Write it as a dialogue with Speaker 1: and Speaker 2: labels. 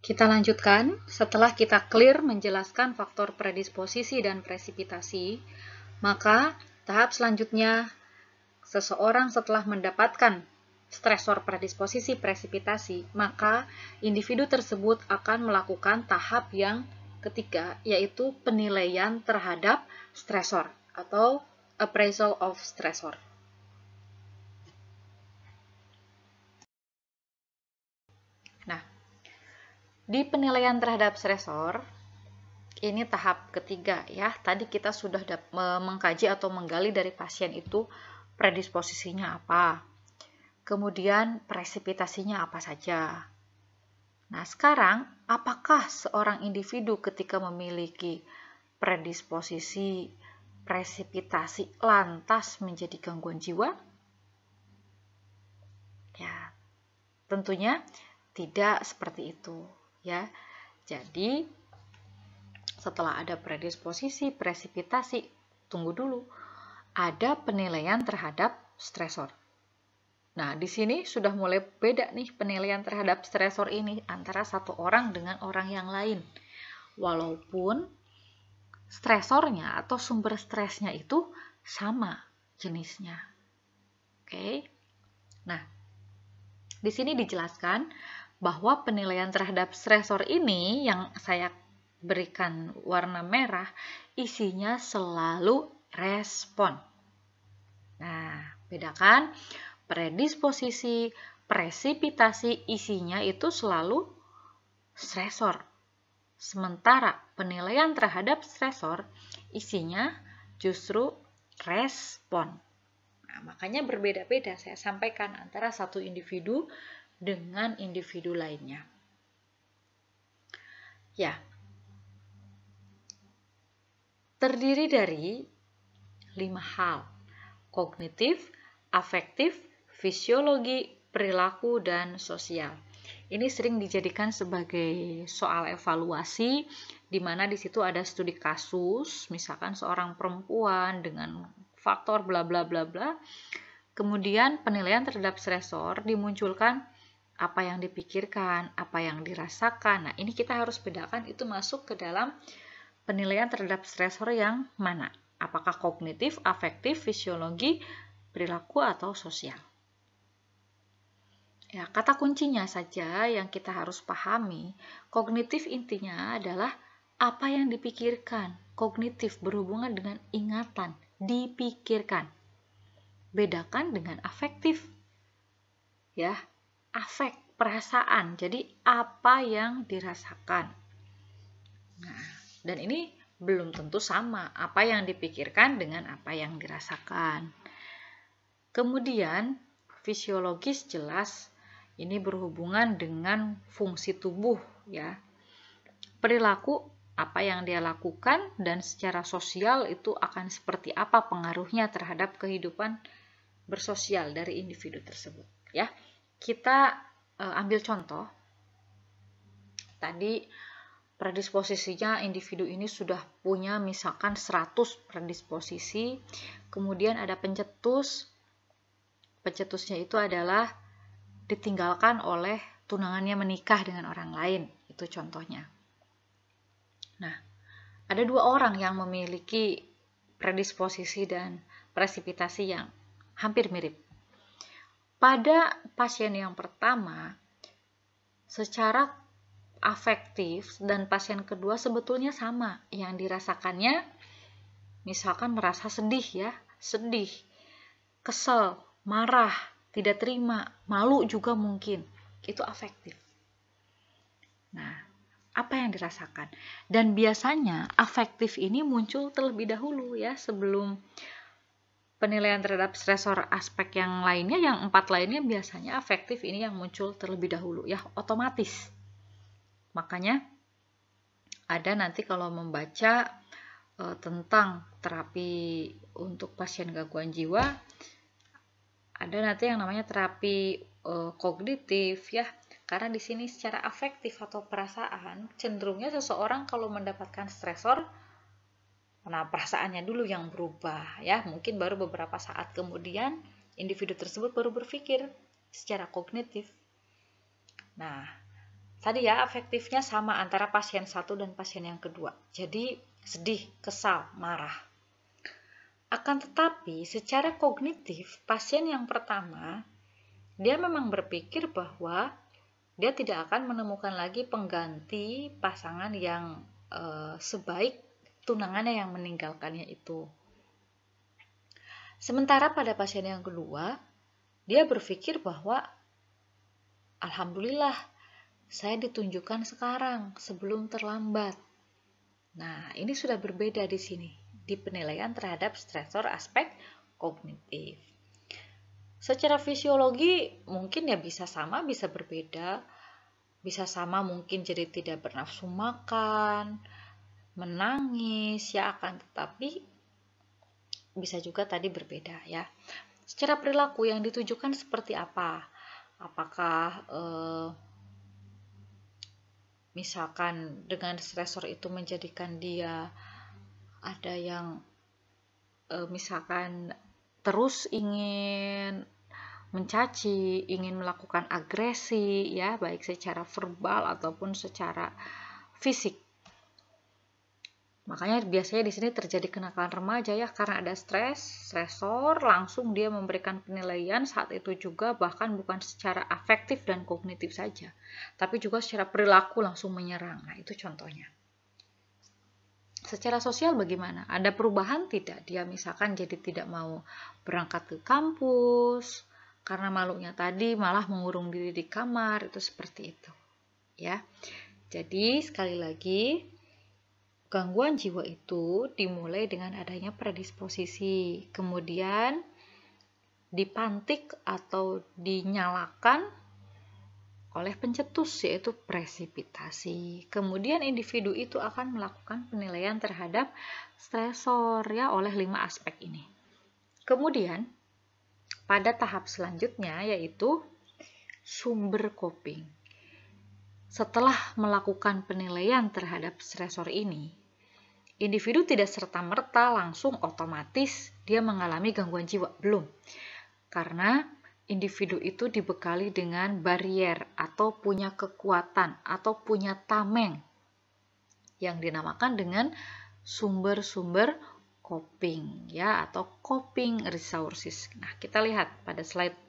Speaker 1: Kita lanjutkan. Setelah kita clear menjelaskan faktor predisposisi dan presipitasi, maka tahap selanjutnya seseorang setelah mendapatkan stresor predisposisi presipitasi, maka individu tersebut akan melakukan tahap yang ketiga, yaitu penilaian terhadap stresor atau appraisal of stressor. Nah, di penilaian terhadap stresor, ini tahap ketiga ya. Tadi kita sudah mengkaji atau menggali dari pasien itu predisposisinya apa. Kemudian presipitasinya apa saja. Nah, sekarang apakah seorang individu ketika memiliki predisposisi presipitasi lantas menjadi gangguan jiwa? Ya, tentunya tidak seperti itu ya. Jadi setelah ada predisposisi, presipitasi, tunggu dulu. Ada penilaian terhadap stresor. Nah, di sini sudah mulai beda nih penilaian terhadap stresor ini antara satu orang dengan orang yang lain. Walaupun stresornya atau sumber stresnya itu sama jenisnya. Oke. Nah, di sini dijelaskan bahwa penilaian terhadap stresor ini yang saya berikan warna merah, isinya selalu respon. Nah, bedakan predisposisi, presipitasi, isinya itu selalu stresor. Sementara penilaian terhadap stresor, isinya justru respon. Nah, makanya berbeda-beda saya sampaikan antara satu individu dengan individu lainnya. Ya, terdiri dari 5 hal: kognitif, afektif, fisiologi, perilaku, dan sosial. Ini sering dijadikan sebagai soal evaluasi, di mana di situ ada studi kasus, misalkan seorang perempuan dengan faktor bla bla bla bla. Kemudian penilaian terhadap stresor dimunculkan apa yang dipikirkan, apa yang dirasakan. Nah, ini kita harus bedakan itu masuk ke dalam penilaian terhadap stresor yang mana? Apakah kognitif, afektif, fisiologi, perilaku, atau sosial? Ya, kata kuncinya saja yang kita harus pahami. Kognitif intinya adalah apa yang dipikirkan. Kognitif berhubungan dengan ingatan, dipikirkan. Bedakan dengan afektif. Ya, afek, perasaan. Jadi apa yang dirasakan. Nah, dan ini belum tentu sama apa yang dipikirkan dengan apa yang dirasakan. Kemudian fisiologis jelas ini berhubungan dengan fungsi tubuh ya. Perilaku apa yang dia lakukan dan secara sosial itu akan seperti apa pengaruhnya terhadap kehidupan bersosial dari individu tersebut ya. Kita ambil contoh. Tadi predisposisinya individu ini sudah punya misalkan 100 predisposisi, kemudian ada pencetus. Pencetusnya itu adalah ditinggalkan oleh tunangannya menikah dengan orang lain, itu contohnya. Nah, ada 2 orang yang memiliki predisposisi dan presipitasi yang hampir mirip. Pada pasien yang pertama, secara afektif dan pasien kedua sebetulnya sama. Yang dirasakannya misalkan merasa sedih ya, sedih, kesel, marah, tidak terima, malu juga mungkin. Itu afektif. Nah, apa yang dirasakan? Dan biasanya afektif ini muncul terlebih dahulu ya, sebelum penilaian terhadap stresor aspek yang lainnya, yang 4 lainnya biasanya afektif ini yang muncul terlebih dahulu ya, otomatis. Makanya ada nanti kalau membaca tentang terapi untuk pasien gangguan jiwa, ada nanti yang namanya terapi kognitif ya. Karena di sini secara afektif atau perasaan cenderungnya seseorang kalau mendapatkan stresor, nah perasaannya dulu yang berubah ya. Mungkin baru beberapa saat kemudian individu tersebut baru berpikir secara kognitif. Nah, Tadi ya, afektifnya sama antara pasien satu dan pasien yang kedua. Jadi sedih, kesal, marah. Akan tetapi secara kognitif, pasien yang pertama, dia memang berpikir bahwa dia tidak akan menemukan lagi pengganti pasangan yang sebaik tunangannya yang meninggalkannya itu. Sementara pada pasien yang kedua, dia berpikir bahwa alhamdulillah saya ditunjukkan sekarang sebelum terlambat. Nah, ini sudah berbeda di sini, di penilaian terhadap stresor aspek kognitif. Secara fisiologi mungkin ya bisa sama, bisa berbeda. Bisa sama mungkin jadi tidak bernafsu makan, menangis, ya akan tetapi bisa juga tadi berbeda ya. Secara perilaku yang ditujukan seperti apa? Apakah misalkan dengan stresor itu menjadikan dia ada yang misalkan terus ingin mencaci, ingin melakukan agresi ya, baik secara verbal ataupun secara fisik. Makanya biasanya di sini terjadi kenakalan remaja ya, karena ada stresor, langsung dia memberikan penilaian saat itu juga, bahkan bukan secara afektif dan kognitif saja, tapi juga secara perilaku langsung menyerang. Nah, itu contohnya. Secara sosial bagaimana? Ada perubahan tidak? Dia misalkan jadi tidak mau berangkat ke kampus, karena malunya tadi malah mengurung diri di kamar, itu seperti itu. Ya. Jadi sekali lagi, gangguan jiwa itu dimulai dengan adanya predisposisi, kemudian dipantik atau dinyalakan oleh pencetus, yaitu presipitasi. Kemudian individu itu akan melakukan penilaian terhadap stresor ya oleh 5 aspek ini. Kemudian pada tahap selanjutnya yaitu sumber coping. Setelah melakukan penilaian terhadap stresor ini, individu tidak serta-merta langsung otomatis dia mengalami gangguan jiwa, belum. Karena individu itu dibekali dengan barier atau punya kekuatan atau punya tameng yang dinamakan dengan sumber-sumber coping ya, atau coping resources. Nah, kita lihat pada slide